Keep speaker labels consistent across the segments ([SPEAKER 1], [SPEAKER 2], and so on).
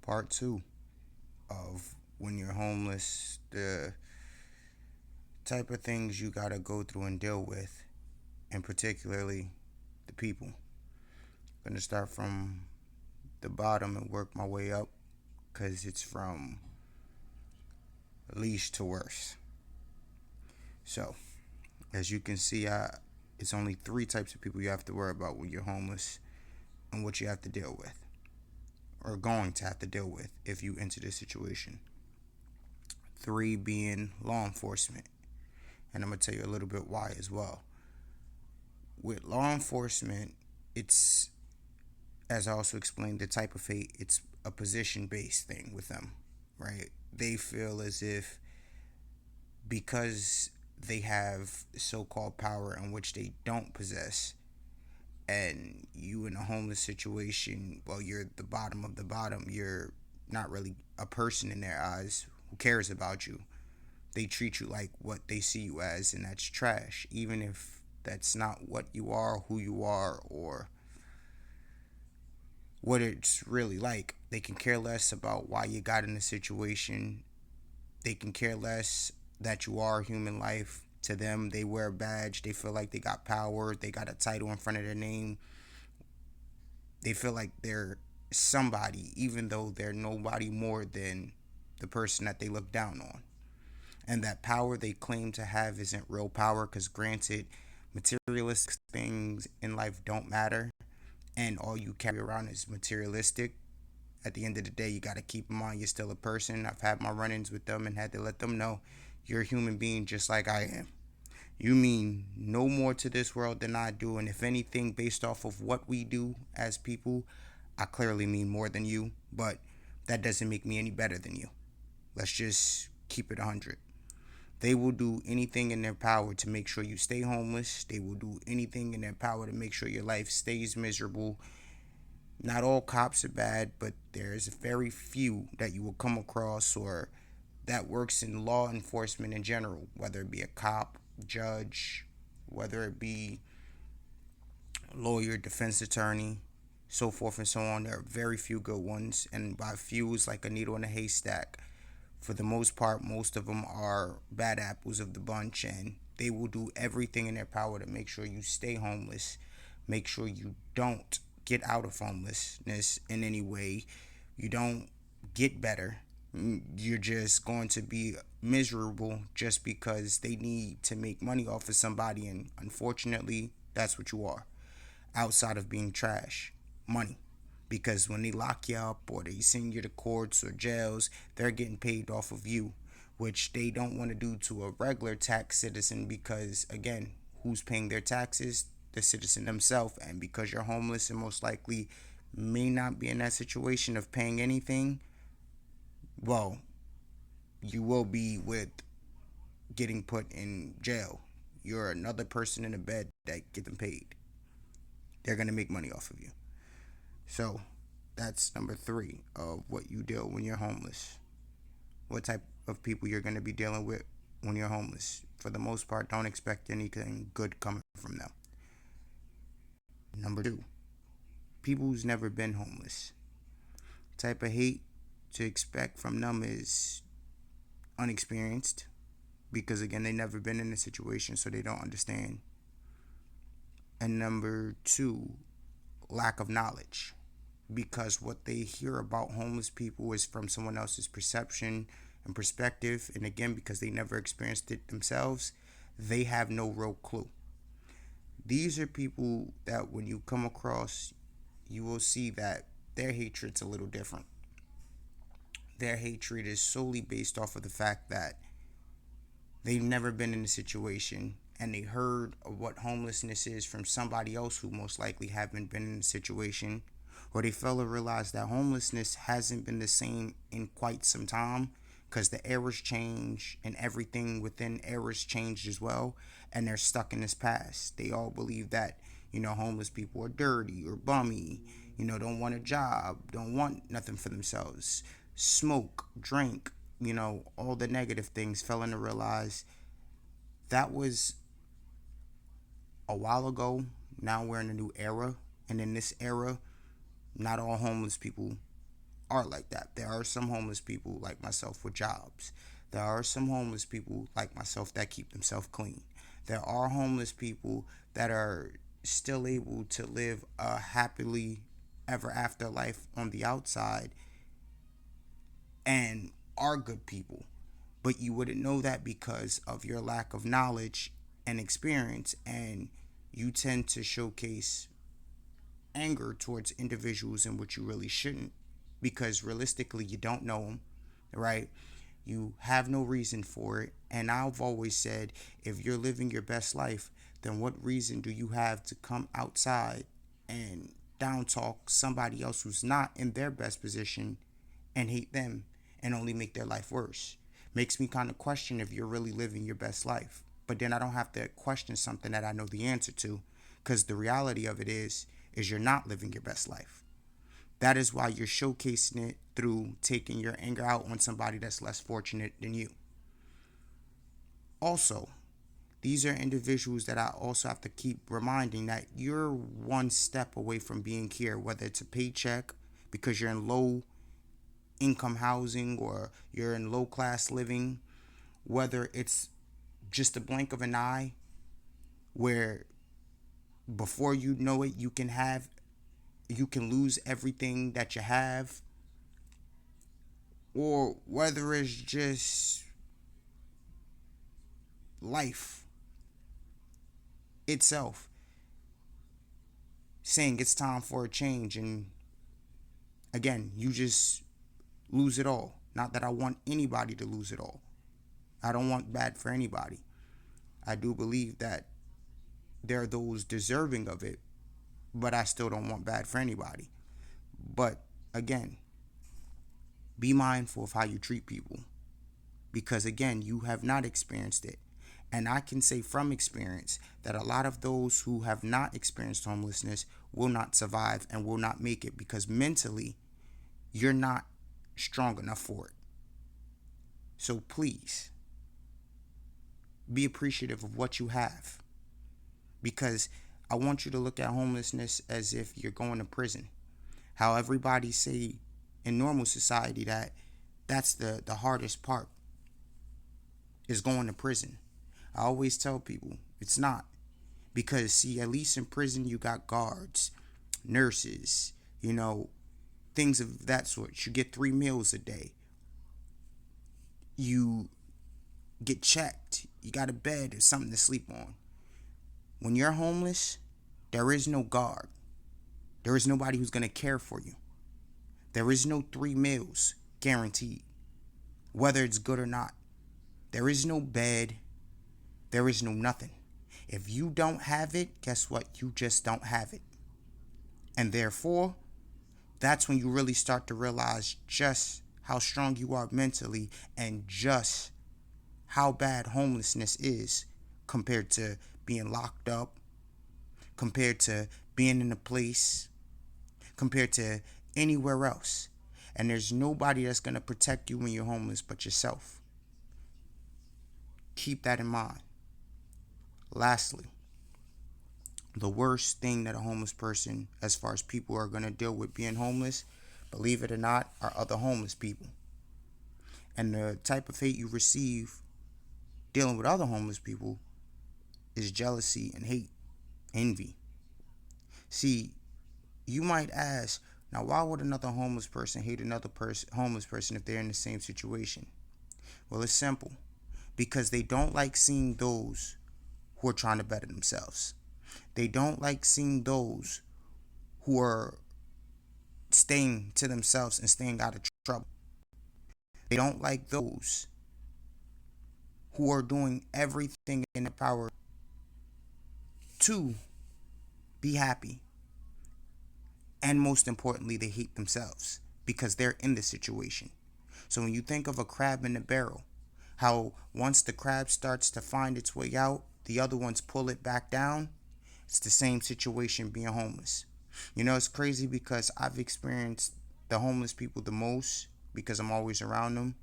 [SPEAKER 1] Part two of when you're homeless, the type of things you gotta go through and deal with, and particularly the people. I'm gonna start from the bottom and work my way up because it's from least to worst. So, as you can see, it's only three types of people you have to worry about when you're homeless and what you have to deal with, or going to have to deal with if you enter this situation. Three being law enforcement, and I'm gonna tell you a little bit why as well. With law enforcement, it's, as I also explained, the type of hate, it's a position based thing with them, right? They feel as if because they have so called power in which they don't possess, and you in a homeless situation, well, you're the bottom of the bottom, you're not really a person in their eyes who cares about you. They treat you like what they see you as, and that's trash, even if that's not what you are, who you are, or what it's really like. They can care less about why you got in the situation. They can care less that you are human life. To them, they wear a badge. They feel like they got power. They got a title in front of their name. They feel like they're somebody, even though they're nobody more than the person that they look down on. And that power they claim to have isn't real power because, granted, materialistic things in life don't matter, and all you carry around is materialistic. At the end of the day, you got to keep in mind you're still a person. I've had my run ins with them and had to let them know you're a human being just like I am. You mean no more to this world than I do, and if anything, based off of what we do as people, I clearly mean more than you, but that doesn't make me any better than you. Let's just keep it 100. They will do anything in their power to make sure you stay homeless. They will do anything in their power to make sure your life stays miserable. Not all cops are bad, but there's very few that you will come across or that works in law enforcement in general, whether it be a cop, judge, whether it be lawyer, defense attorney, so forth and so on. There are very few good ones, and by few is like a needle in a haystack. For the most part, most of them are bad apples of the bunch, and they will do everything in their power to make sure you stay homeless, make sure you don't get out of homelessness in any way, you don't get better. You're just going to be miserable just because they need to make money off of somebody, and unfortunately, that's what you are. Outside of being trash, money. Because when they lock you up or they send you to courts or jails, they're getting paid off of you, which they don't want to do to a regular tax citizen because, again, who's paying their taxes? The citizen themselves. And because you're homeless and most likely may not be in that situation of paying anything, well, you will be with getting put in jail. You're another person in a bed that get them paid. They're going to make money off of you. So that's number three of what you deal when you're homeless. What type of people you're going to be dealing with when you're homeless. For the most part, don't expect anything good coming from them. Number two, people who's never been homeless. Type of hate to expect from them is unexperienced because, again, they never been in a situation, so they don't understand. And number two, lack of knowledge, because what they hear about homeless people is from someone else's perception and perspective, and again, because they never experienced it themselves, they have no real clue. These are people that when you come across, you will see that their hatred's a little different. Their hatred is solely based off of the fact that they've never been in a situation and they heard of what homelessness is from somebody else who most likely haven't been in a situation, or they fail to realize that homelessness hasn't been the same in quite some time because the eras change and everything within eras changed as well, and they're stuck in this past. They all believe that, homeless people are dirty or bummy, don't want a job, don't want nothing for themselves, smoke, drink, all the negative things. Failing to realize that was a while ago. Now we're in a new era, and in this era, not all homeless people are like that. There are some homeless people like myself with jobs. There are some homeless people like myself that keep themselves clean. There are homeless people that are still able to live a happily ever after life on the outside and are good people. But you wouldn't know that because of your lack of knowledge and experience, and you tend to showcase anger towards individuals in which you really shouldn't, because realistically you don't know them, right? You have no reason for it. And I've always said, if you're living your best life, then what reason do you have to come outside and down talk somebody else who's not in their best position and hate them and only make their life worse? Makes me kind of question if you're really living your best life. But then I don't have to question something that I know the answer to, because the reality of it is you're not living your best life. That is why you're showcasing it through taking your anger out on somebody that's less fortunate than you. Also, these are individuals that I also have to keep reminding that you're one step away from being here, whether it's a paycheck because you're in low income housing or you're in low class living, whether it's just a blink of an eye where before you know it you can lose everything that you have, or whether it's just life itself saying it's time for a change, and again you just lose it all. Not that I want anybody to lose it all. I don't want bad for anybody. I do believe that there are those deserving of it, but I still don't want bad for anybody. But again, be mindful of how you treat people, because again, you have not experienced it. And I can say from experience that a lot of those who have not experienced homelessness will not survive and will not make it because mentally you're not strong enough for it. So please be appreciative of what you have, because I want you to look at homelessness as if you're going to prison. How everybody say in normal society that that's the hardest part is going to prison. I always tell people it's not, because see, at least in prison you got guards, nurses, things of that sort. You get 3 meals a day. You get checked. You got a bed or something to sleep on. When you're homeless, there is no guard. There is nobody who's going to care for you. There is no 3 meals guaranteed, whether it's good or not. There is no bed. There is no nothing. If you don't have it, guess what? You just don't have it. And therefore, that's when you really start to realize just how strong you are mentally and just how bad homelessness is compared to being locked up, compared to being in a place, compared to anywhere else. And there's nobody that's going to protect you when you're homeless but yourself. Keep that in mind. Lastly, the worst thing that a homeless person, as far as people are going to deal with being homeless, believe it or not, are other homeless people. And the type of hate you receive dealing with other homeless people is jealousy and hate, envy. See, you might ask, now why would another homeless person hate another homeless person if they're in the same situation? Well, it's simple. Because they don't like seeing those who are trying to better themselves. They don't like seeing those who are staying to themselves and staying out of trouble. They don't like those who are doing everything in their power to be happy. And most importantly, they hate themselves because they're in the situation. So when you think of a crab in a barrel, how once the crab starts to find its way out, the other ones pull it back down. It's the same situation being homeless. It's crazy because I've experienced the homeless people the most because I'm always around them.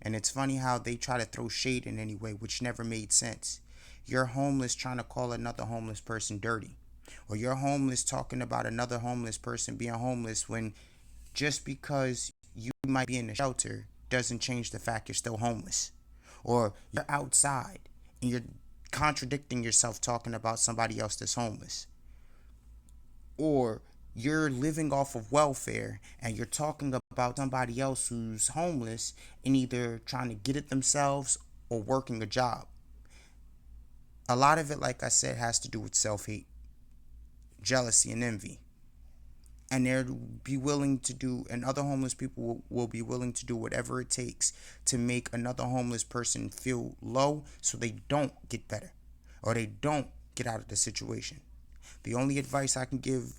[SPEAKER 1] And it's funny how they try to throw shade in any way, which never made sense. You're homeless trying to call another homeless person dirty. Or you're homeless talking about another homeless person being homeless when just because you might be in a shelter doesn't change the fact you're still homeless. Or you're outside and you're contradicting yourself talking about somebody else that's homeless. Or you're living off of welfare and you're talking about somebody else who's homeless and either trying to get it themselves or working a job. A lot of it, like I said, has to do with self hate, jealousy, and envy. And they'll be willing to do, and other homeless people will be willing to do whatever it takes to make another homeless person feel low so they don't get better or they don't get out of the situation. The only advice I can give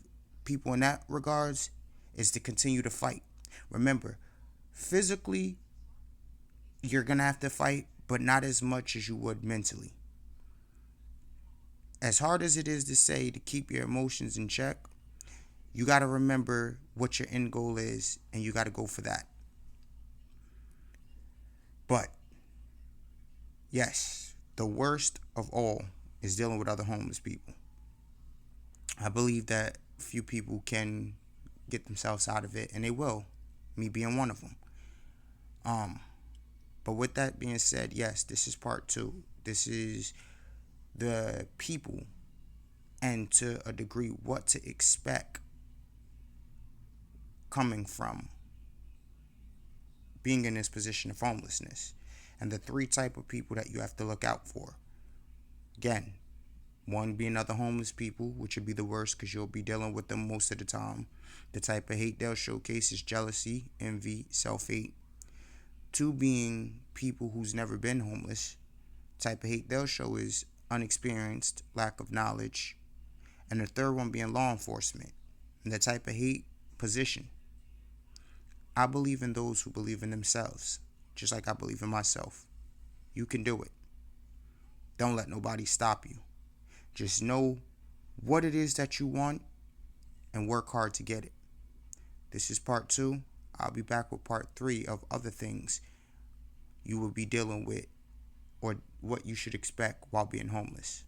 [SPEAKER 1] people in that regards is to continue to fight. Remember, physically, you're going to have to fight, but not as much as you would mentally. As hard as it is to say to keep your emotions in check, you got to remember what your end goal is and you got to go for that. But yes, the worst of all is dealing with other homeless people. I believe that few people can get themselves out of it, and they will, me being one of them. Um, but with that being said, yes, this is part two. This is the people and to a degree what to expect coming from being in this position of homelessness and the three type of people that you have to look out for. Again, one being other homeless people, which would be the worst because you'll be dealing with them most of the time. The type of hate they'll showcase is jealousy, envy, self-hate. Two being people who's never been homeless. The type of hate they'll show is unexperienced, lack of knowledge. And the third one being law enforcement. And the type of hate, position. I believe in those who believe in themselves, just like I believe in myself. You can do it. Don't let nobody stop you. Just know what it is that you want and work hard to get it. This is part two. I'll be back with part three of other things you will be dealing with or what you should expect while being homeless.